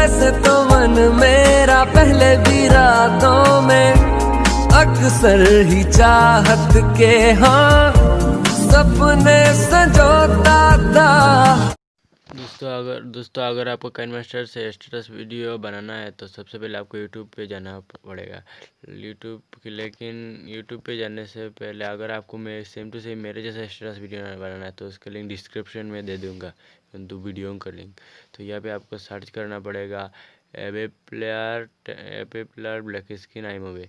वैसे तो मन मेरा पहले भी रातों में अक्सर ही चाहत के हाँ सपने संजोता था। दोस्तों अगर आपको काइनमास्टर से स्टेटस वीडियो बनाना है तो सबसे पहले आपको यूट्यूब पे जाना पड़ेगा। लेकिन यूट्यूब पे जाने से पहले अगर आपको मैं सेम टू सेम मेरे जैसा स्टेटस वीडियो बनाना है तो उसका लिंक डिस्क्रिप्शन में दे दूंगा, तो वीडियो का लिंक। तो यहाँ पे आपको सर्च करना पड़ेगा एवे प्लेयर ब्लैक स्किन imovie।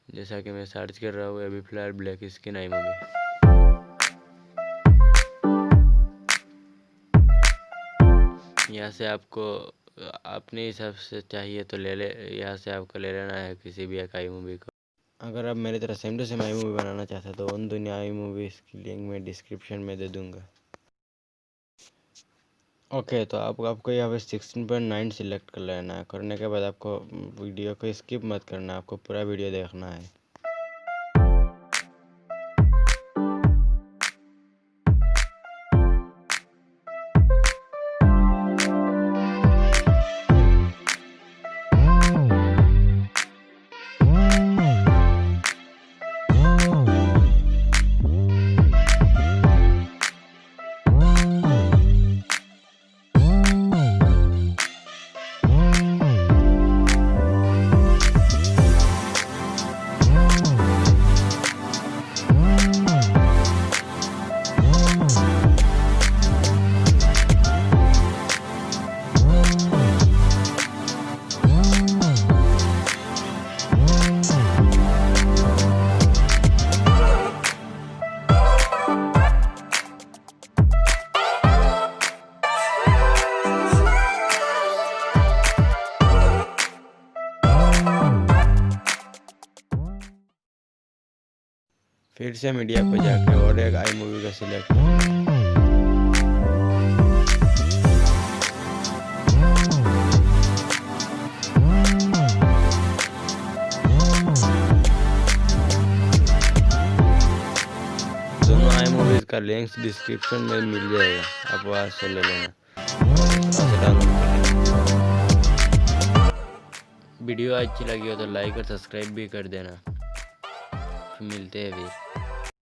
जैसा कि मैं सर्च कर रहा हूँ एवे प्लेयर ब्लैक स्किन imovie। यहाँ से आपको अपने हिसाब से चाहिए तो ले ले, यहाँ से आपको ले लेना है किसी भी एक imovie को। अगर आप मेरी तरह सेम टू सेम imovie बनाना चाहते हैं तो उन दुनिया imovie इसकी लिंक मैं डिस्क्रिप्शन में दे दूंगा। ओके, तो आपको यहाँ पे 16.9 सिलेक्ट कर लेना है। करने के बाद आपको वीडियो को स्किप मत करना, आपको पूरा वीडियो देखना है। फिर से मीडिया पे जाके और एक imovie का सिलेक्ट करना। दोनों iMovies का लिंक डिस्क्रिप्शन में मिल जाएगा, आप वहाँ से ले लेना। वीडियो अच्छी लगी हो तो लाइक और सब्सक्राइब भी कर देना। मिलते हैं फिर।